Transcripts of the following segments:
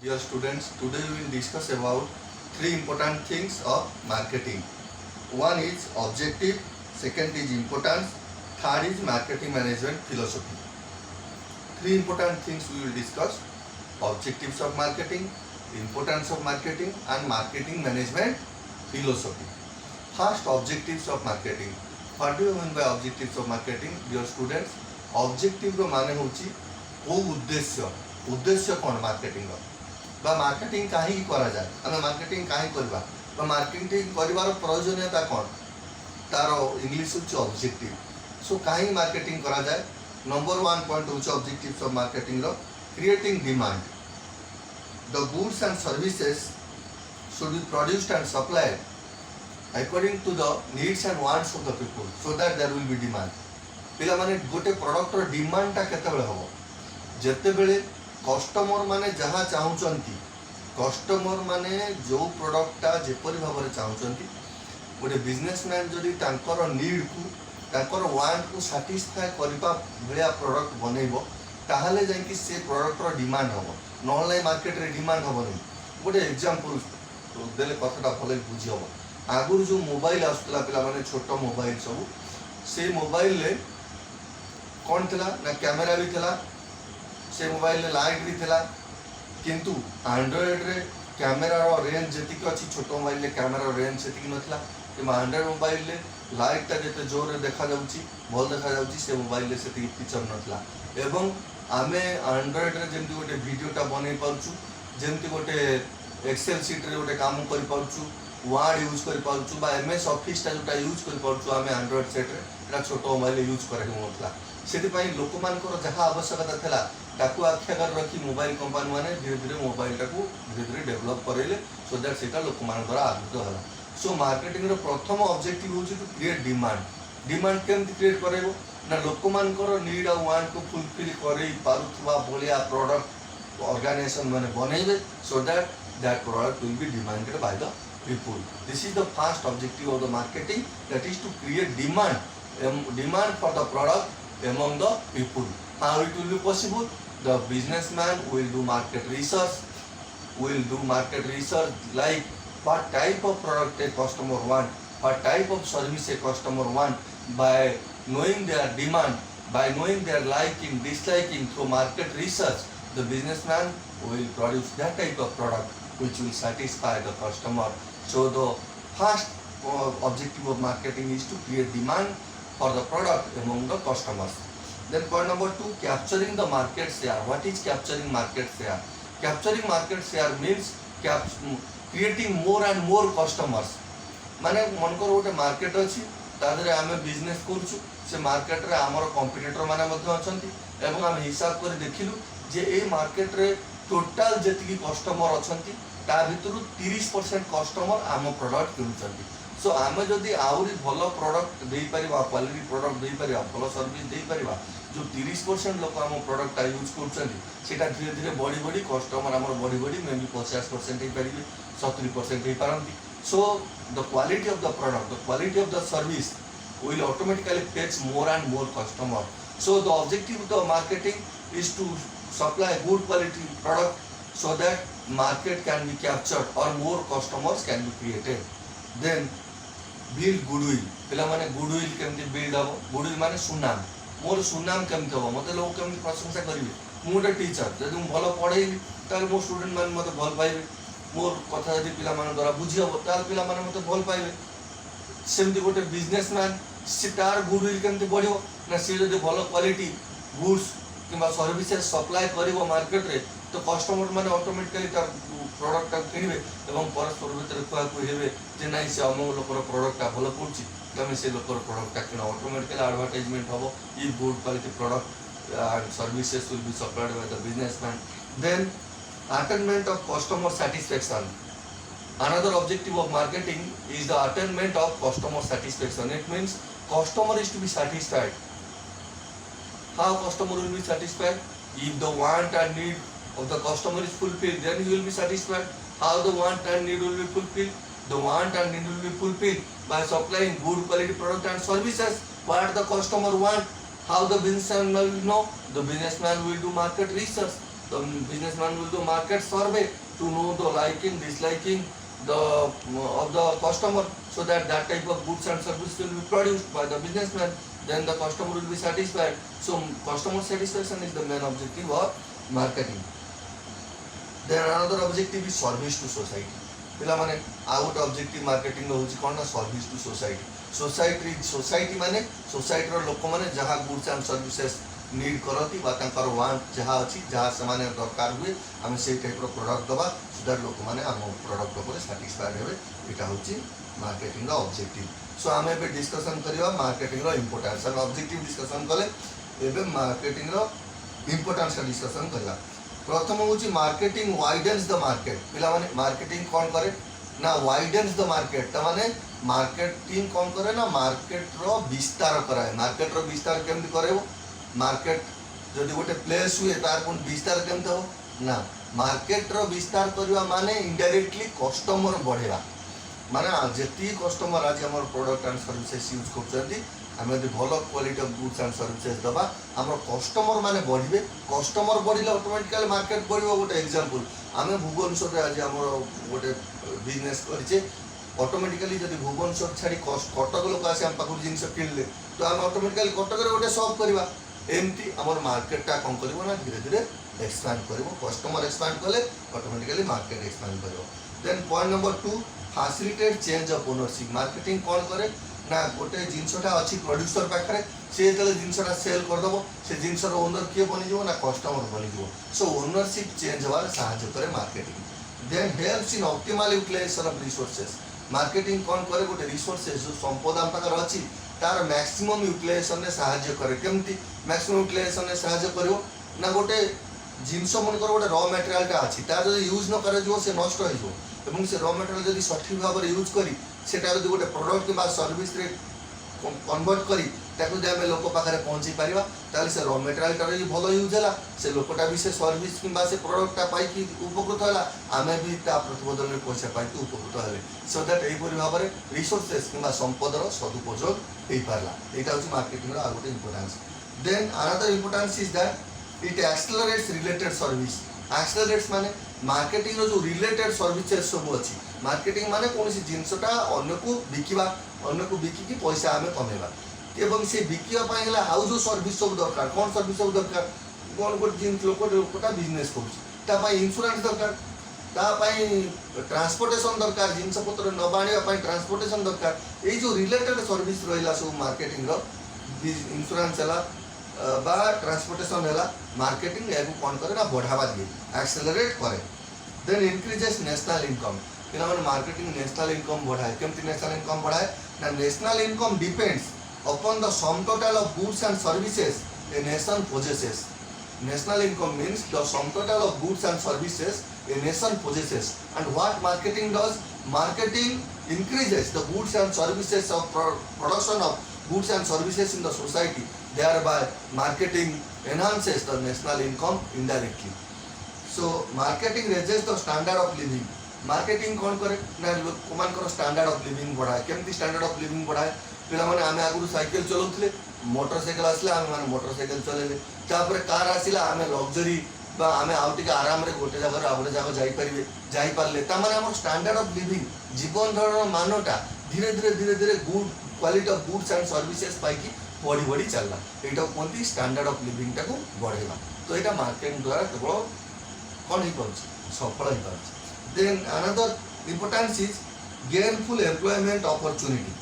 Dear students, today we will discuss about three important things of marketing. One is objective, second is importance, third is marketing management philosophy. Three important things we will discuss: objectives of marketing, importance of marketing, and marketing management philosophy. First, objectives of marketing. What do you mean by objectives of marketing? Dear students, objective रो माने होची को उद्देश्य कौन marketing बा marketing कहीं करा जाए आम मार्केटिंग कहीं करवा बा मार्केटिंग करिवार प्रयोजनीयता कौन तार इंग्लिश होची ऑब्जेक्टिव. सो कहीं मार्केटिंग करा जाए. नंबर 1 पॉइंट होची ऑब्जेक्टिव्स ऑफ मार्केटिंग रो creating demand. The goods and services should be produced and supplied according to the needs and wants of the people so that there will be demand. पिला माने गोटे product रो demand टा केते बेले होबो जेते बेले कस्टमर माने जहाँ चाहूचंती कस्टमर माने जो प्रोडक्ट टा जेपरि भाबरे चाहूचंती गोटे बिजनेसमैन जदि तांकर नीड को तांकर वांट को सैटिस्फाई करबा भलिया प्रोडक्ट बनेइबो ताहाले जाई से प्रोडक्ट रो डिमांड होबो. ऑनलाइन मार्केट रे डिमांड होबो. गोटे एग्जांपल देले कथाटा भले बुझी होबो. आगुर जो मोबाइल आसुला पिला माने छोट मोबाइल सब से मोबाइल ले कौन थिला ना कैमेरा भी थिला से मोबाइल ले लाइट भी थिला किंतु एंड्रॉइड रे कैमेरा रो रेंज जति के अछि छोट मोबाइल ले कैमेरा रेंज सेति नथला कि एंड्रॉइड मोबाइल ले लाइट ता जते जोर रे देखा जाउची भल देखा जाउची से मोबाइल ले सेति फीचर नथला. एवं आमे एंड्रॉइड रे जेंति गोटे वीडियोटा बनै पाउछु जेंति गोटे एक्सेल शीट रे गोटे काम करि पाउछु वार्ड यूज कर पाउछु बा एमएस ऑफिस टा जोटा यूज कर पाउछु आमे एंड्रॉइड सेट रे एटा छोटो मोबाइल यूज करे होतला. सेति पई लोक मानकर जहा आवश्यकता थला ताकू आख्यागर रखी मोबाइल कंपनी माने धीरे धीरे मोबाइल टाकू धीरे धीरे डेवलप करेले सो दैट सेटा लोक मानकर आगत होला. सो मार्केटिंग रो प्रथम ऑब्जेक्टिव होची टू क्रिएट डिमांड. डिमांड केमति क्रिएट करेबो ना लोक मानकर नीड आ वांट को फुलफिल करे पारुथवा बोलिया प्रोडक्ट ऑर्गेनाइजेशन माने बनेबे so that that product will be demanded by the people. This is the first objective of the marketing, that is to create demand for the product among the people. How it will be possible? The businessman will do market research, like what type of product a customer want, what type of service a customer want. By knowing their demand, by knowing their liking, disliking through market research, the businessman will produce that type of product which will satisfy the customer. So the first objective of marketing is to create demand for the product among the customers. Then point number 2, capturing the market share. What is capturing market share? Capturing market share means creating more and more customers. माने मनकर गोटे market अछि तादरे आमे business करछु से market रे हमर competitor माने मध्ये अछंती एवं हम हिसाब कर देखिलु जे ए मार्केट रे टोटल जति कस्टमर अछंती ता भितरु 30% कस्टमर आम प्रोडक्ट किनुचंती. सो आमे जदि आउरी भलो प्रोडक्ट देई परिबा क्वालिटी प्रोडक्ट देई परिबा भलो सर्विस देई परिबा जो 30% लोक आम प्रोडक्ट यूज करचंती सेटा धीरे धीरे बड़ी बड़ी कस्टमर हमर बड़ी बड़ी मे भी 50% हे परिबे 70% हे पारंती. So the quality of the product, the quality of the service will automatically fetch more and more customer. So the objective of the marketing is to supply good quality product so that market can be captured or more customers can be created. Then build goodwill. पिला माने goodwill केमति build हबो. goodwill माने सुनाम. मोर सुनाम केमति हबो मते लोग केमति प्रशंसा करिवे. मु गोटे टीचर जदि मु भलो पढाइबी ताल मो स्टूडेंट मान मते भल पाइबे. मोर कथा जदि पिला मान द्वारा बुझी हबो ताल पिला मान मते भल पाइबे. सेमति गोटे बिजनेसमैन से तार गुडविल केमति बढ़िबो ना से जदि भलो क्वालिटी गुड्स किबा सर्विसेज सप्लाई करिवो मार्केट रे तो कस्टमर माने ऑटोमेटिकली तार प्रोडक्ट का किनिबे एवं परस्पर भितर कुआ को हेबे जे नाही से अमो लोकर प्रोडक्ट का भलो पड़छि तमे से लोकर प्रोडक्ट का किना ऑटोमेटिकली एडवर्टाइजमेंट हबो ई good quality product and services will be supplied by the businessman. Then attainment of customer satisfaction. Another objective of marketing is the attainment of customer satisfaction. It means customer is to be satisfied. How customer will be satisfied? If the want and need of the customer is fulfilled, then he will be satisfied. How the want and need will be fulfilled? The want and need will be fulfilled by supplying good quality product and services. What the customer want? How the businessman will know? The businessman will do market research. the businessman will do market survey to know the liking, disliking of the customer, so that that type of goods and services will be produced by the businessman. Then the customer will be satisfied. So customer satisfaction is the main objective of marketing. Then another objective is service to society. पिला माने आउ गोटे objective marketing होची कोन ना service to society society माने society रो लोक माने जहा गुड्स एंड सर्विसेज नीड करती बा तांकर वांट जहा अछि जहा समाने दरकार हुए हम से टाइप रो प्रोडक्ट दबा सो दैट लोक माने हम प्रोडक्ट ऊपर सैटिस्फाइड हेबे एटा होची मार्केटिंग रो ऑब्जेक्टिव. सो हम एबे डिस्कशन करिवा मार्केटिंग रो इंपोर्टेंस. हम ऑब्जेक्टिव डिस्कशन कले एबे मार्केटिंग रो इंपोर्टेंस का डिस्कशन करला. प्रथम होची मार्केटिंग वाइडेन्स द मार्केट. पिला माने मार्केटिंग कोन करे ना वाइडेन्स द मार्केट. त माने मार्केटिंग कोन करे ना मार्केट रो विस्तार कराए. मार्केट रो विस्तार केमति करेबो. मार्केट जदि गोटे प्लेस हुए तार कोन विस्तार केमति हो ना मार्केट रो विस्तार करबा माने इनडायरेक्टली कस्टमर बढ़ेबा. माने जेती कस्टमर आज हमर प्रोडक्ट एंड सर्विसेज यूज करछथि आम यदि भल quality of goods and services दबा आम कस्टमर माने बढ़िबे. कस्टमर बढ़िले ऑटोमेटिकली मार्केट बढ़िबो. गोटे एग्जांपल आम भुवनेश्वर आज आम गोटे बिजनेस करिचे ऑटोमेटिकली जदि भुवनेश्वर छाड़ी कटक लोक आसे आम पाखु जिनस किनले तो आम ऑटोमेटिकली कटक रे गोटे शॉप करबा. एमती आमर मार्केटटा कौन करिवो ना धीरे धीरे एक्सपैंड करिवो. कस्टमर एक्सपैंड कले ऑटोमेटिकली मार्केट एक्सपैंड करिवो. Then point number 2 facilitate change of ownership. Marketing कौन करे ना गोटे जिनसटा अच्छी प्रोड्यूसर पाखे से जो जिनसटा सेल करदेव से जिनसर ओनर किए बनीज ना कस्टमर बनीज. सो ओनरशिप चेंज हमारे साहाଯ୍य करे marketing. Then helps in optimal utilisation of resources. Marketing कौन करे गोटे रिसोर्सेज जो संपद आम पाखे अच्छी तार मैक्सिमम यूटिलाइजेशन में साहाଯ୍य करे. केमती मैक्सिमम यूटिलाइजेशन में साहाଯ୍य करिवो ना गोटे जिनस मनकर गोटे रॉ मटेरियलटा अच्छी तार जो यूज न करे जो से नष्ट हो এবং সে র মেটেরিয়াল যদি সঠিক ভাবে ইউজ করি সেটা যদি গোটে প্রোডক্ট কিংবা সর্ভিসরে কনভর্ট করি তাকে যদি আমি লোক পাখে পৌঁছাই পারিবা তাহলে সে র মেটেরিয়ালটার যদি ভালো ইউজ হলা সে লোকটা বি সে সর্ভিস কিংবা সে প্রোডক্টটা পাইকি উপকৃত হলা আমি বি তা প্রতিবদলে পয়সা পাইকি উপকৃত হলে. সো দ্যাট এইপরি ভাবে রিসোর্সেস কিংবা সম্পদর সদুপযোগ হয়ে পারলা. এইটা হচ্ছে মার্কেটিংর আর গোটে importance. Then another importance is that it accelerates related service. Accelerates माने मार्केटिंग रो जो रिलेटेड सर्विसेज सब अच्छी. मार्केटिंग माने कौन सी जिनसटा अन्य को बिकिबा अन्य को बिकिकी पैसा आमे कमेबा एवं से बिकिया पाई हला आउ जो सर्विस सब दरकार. कौन सर्विस सब दरकार कौन गोटे जिन लोकटा बिजनेस करूची ता पाई इंश्योरेंस दरकार ता पाई ट्रांसपोर्टेशन दरकार जिनस पत्र नबाणिया पाई ट्रांसपोर्टेशन दरकार. ये जो रिलेटेड सर्विस रहिला सब मार्केटिंग रो इंश्योरेंस हला बा ट्रांसपोर्टेशन है मार्केटिंग या कौन करे ना बढ़ावा दिए एक्सेलरेट करे. Then increases national income. पिला मार्केटिंग नेशनल इनकम बढ़ाए. केमती नेशनल इनकम बढ़ाए ना national income depends upon the sum total of goods and services a nation possesses. National income means the sum total of goods and services a nation possesses. And what marketing does marketing increases the goods and services of production of goods and services in the society. Thereby marketing enhances the national income indirectly. So marketing raises the standard of living. Marketing कौन करे ना लोक standard of living बढ़ाए. केमती standard of living बढ़ाए पिला माने आमे आगु साइकिल चलाउथले मोटरसाइकिल आसला आमे माने मोटरसाइकिल चलेले तापर कार आसिला आमे लग्जरी बा आमे आउ टिके आराम रे गोटे जगह आ गोटे जगह जाई पारले ता माने हमर स्टैंडर्ड ऑफ लिविंग जीवन धारण मानटा धीरे धीरे good quality of goods and services पाइकी बढ़ी बढ़ी चलला. एटा कोनती स्टैंडर्ड ऑफ लिविंग टाको बढ़ेला. तो एटा मार्केटिंग द्वारा केवल कोन ही पड़छ सफल ही पड़छ. Then another importance is gainful employment opportunity.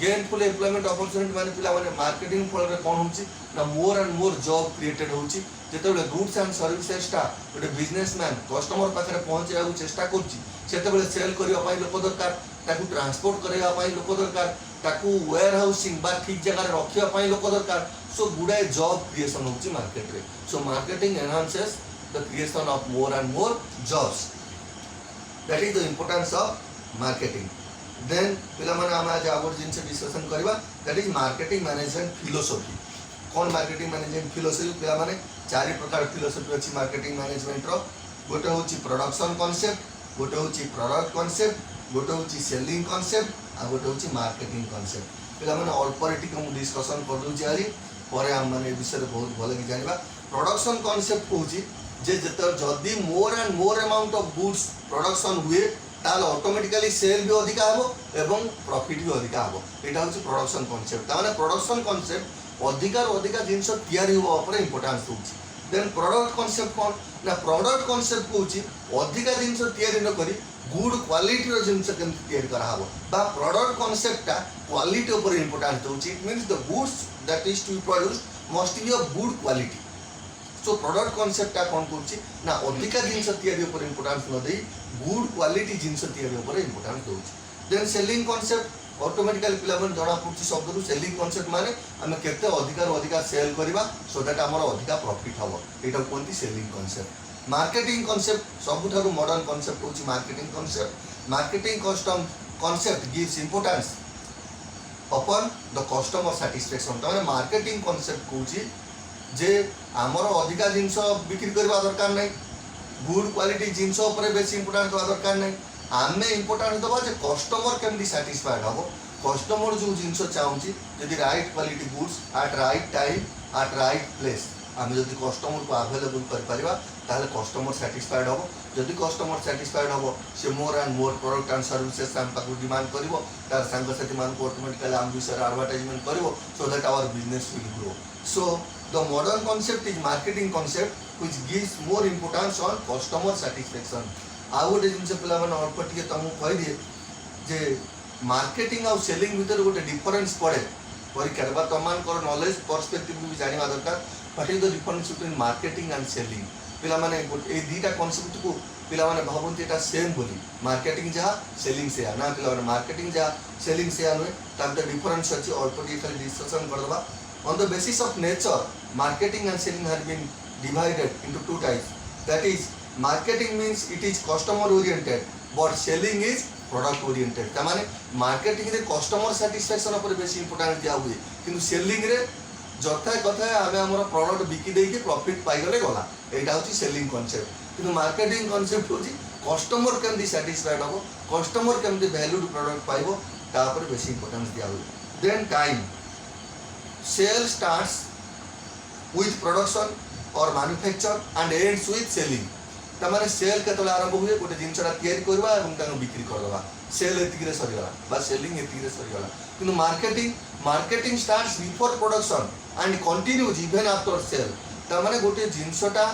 Gainful employment opportunity माने पिला माने मार्केटिंग फल रे कोन होची ना more and more job created होची. जेतेबेले गुड्स एंड सर्विसेसटा गोटे बिजनेसमैन कस्टमर पाखे पहुँचा चेष्टा करते सेल करने लोक दरकार ताकू ट्रांसपोर्ट करने लोक दरकार ताकू वेयर हाउसिंग बा ठीक जगह रखापी लोक दरकार. सो गुड़ाए जॉब क्रिएशन होची मार्केट रे. So marketing enhances the creation of more and more jobs. That is the importance of marketing. Then पिला माने हम आज आवर जिन से डिस्कशन करबा that is marketing management philosophy. कौन मार्केटिंग मैनेजमेंट फिलोसफी पिला माने चारि प्रकार फिलोसफी अच्छी मार्केटिंग मैनेजमेंट रो. गोटे होची प्रोडक्शन कांसेप्ट, गोटे होची प्रोडक्ट कांसेप्ट, गोटे होची सेलिंग कांसेप्ट आ गोटे होची मार्केटिंग कांसेप्ट. पिला माने अल्प रे टिक हम डिस्कशन कर दउ छी आज परे हम माने विषय बहुत भल कि जानिबा. प्रोडक्शन कांसेप्ट होची যে যদি more and more amount of goods production हुए ताल ऑटोमेटिकली सेल भी अधिका हबो एवं प्रॉफिट भी अधिका हबो एटा होची प्रोडक्शन कांसेप्ट ताने प्रोडक्शन कांसेप्ट अधिका जिंस तयारी होबा ऊपर इंपोर्टेंस होची देन प्रोडक्ट कांसेप्ट कोन ना प्रोडक्ट कांसेप्ट होची अधिका जिंस तयारी न करी गुड क्वालिटी रो जिंस केमति तयारी करा हबो बा प्रोडक्ट कांसेप्ट टा क्वालिटी ऊपर इंपोर्टेंस होची it means the goods that is to be produced must be of good quality so product concept टा कोन करछि ना अधिका जिंस तयारी ऊपर इंपोर्टेंस न देई गुड क्वालिटी जिंस तयारी ऊपर इंपोर्टेंस दोछि देन सेलिंग कांसेप्ट ऑटोमेटिकली पिलामन जणा पड़छि शब्द रु सेलिंग कांसेप्ट माने हम केते अधिका सेल करबा सो दैट हमर अधिका प्रॉफिट हबो एटा कोनती सेलिंग कांसेप्ट मार्केटिंग कांसेप्ट सबुठारु मॉडर्न कांसेप्ट होछि marketing custom concept gives importance upon the customer satisfaction ताने मार्केटिंग कांसेप्ट होछि जे आमर अधिका जिनस बिक्री करबा दरकार नै गुड क्वालिटी जिनस ऊपर बेसी इंपोर्टेंस दवा दरकार नै आमे इंपोर्टेंस दवा जे कस्टमर केमति सैटिस्फाइड हबो कस्टमर जो जिनस चाहूची यदि right quality goods at right time at right place आमे यदि कस्टमर को अवेलेबल कर परिबा ताले कस्टमर सैटिस्फाइड हबो यदि कस्टमर सैटिस्फाइड हबो से मोर and more product and services हम पाकु डिमांड करिवो तार संग साथी मान को ऑटोमेटिकली हम विषय एडवर्टाइजमेंट करिवो so that our business will grow so the modern concept is marketing concept which gives more importance on customer satisfaction आउ गोटे जिनसे पिला माने अल्प टिके तुमको कहि दिए जे मार्केटिंग और सेलिंग भीतर गोटे डिफरेंस पड़े परीक्षा बा तमान कर नॉलेज पर्सपेक्टिव भी जानिबा दरकार what is the difference between marketing and selling पिला माने ए दीटा कांसेप्ट को पिला माने भाबंती एटा सेम बोली मार्केटिंग जहा सेलिंग से ना पिला माने मार्केटिंग जहा सेलिंग से आने तब द डिफरेंस अछि अल्प टिके खाली डिस्कशन कर दबा on the basis of nature marketing and selling have been divided into two types that is marketing means it is customer oriented but selling is product oriented ta mane marketing रे customer satisfaction ऊपर बेसी importance दिया हुए किंतु selling रे जथा कथा आमे हमर प्रोडक्ट बिकी देई के प्रॉफिट पाई गले गला एटा होची सेलिंग कांसेप्ट किंतु मार्केटिंग कांसेप्ट होची कस्टमर केमति सैटिस्फाइड हो कस्टमर केमति वैल्यूड प्रोडक्ट पाइबो ता ऊपर बेसी इंपोर्टेंस दिया हुए then time Sale starts with production or manufacture and ends with selling. तमाने सेल केतले आरंभ हुए गोटे जिनसटा तयारी करबा एवं तांको बिक्री करदबा सेल एतिक रे सरी गला बा सेलिंग एतिक रे सरी गला किंतु marketing starts before production and continues even after sale तमाने गोटे जिनसटा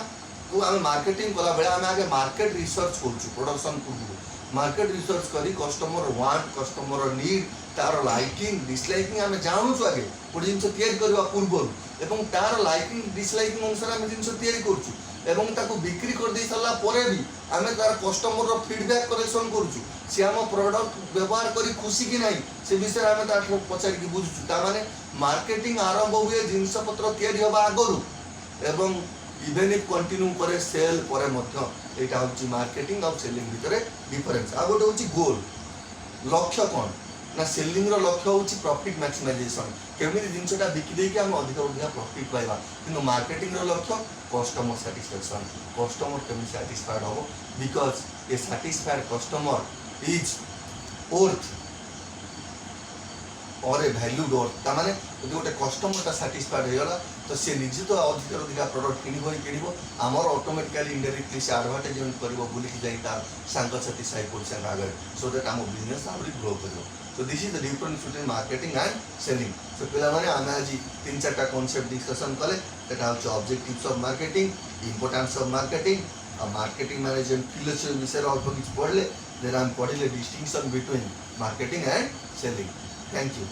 को हम मार्केटिंग कला बेला हम आगे मार्केट रिसर्च करछु प्रोडक्शन पूर्व मार्केट रिसर्च करी कस्टमर वांट कस्टमर नीड तार लाइकिंग डिसलाइकिंग आम जानूँ आगे गोटे जिन या पूर्व एवं तार लाइकिंग डिसलाइकिंग अनुसार आम जिन या बिक्री कर दे सारा भी आम तार कस्टमर फीडबैक कलेक्शन करुचु सी आम प्रोडक्ट व्यवहार करी खुशी कि नहीं से विषय आम पचारिक बुझुचु माने मार्केटिंग आरंभ हुए जिनपतर या आगु एवं इवेन इफ कंटिन्यू करे सेल परे मध्य एटा होची मार्केटिंग और सेलिंग भितरे डिफरेंस आ गोटे होची गोल लक्ष्य कौन ना सेलिंग रो लक्ष्य होची प्रॉफिट मैक्सिमाइजेशन केमिति जिनसटा बिकी दे के हम अधिक प्रॉफिट पाइबा किंतु मार्केटिंग रो लक्ष्य कस्टमर सैटिस्फैक्शन कस्टमर केमिति सैटिस्फाइड हो because A satisfied customer is worth और ए वैल्यूड वर्थ ता माने यदि गोटे कस्टमर सैटिस्फाइड हो गला तो सी निजे तो अधिक प्रोडक्ट किण आमर ऑटोमेटिकली इनडायरेक्टली से एडवर्टाइजमेंट कर बुलिकी जाई तार सांगसाथी साई पड़ोसी आगे सो दैट आम बिजनेस आहुरी ग्रो कर so this is the difference between marketing and selling so पिला माने आमे आज 3-4टा कांसेप्ट डिस्कशन कले एटा होछ objectives of marketing importance of marketing और मार्केटिंग मैनेजमेंट फिलोसफी विषय अल्प किछ पढ़ले देन आम पढ़ले distinction between marketing and selling thank you.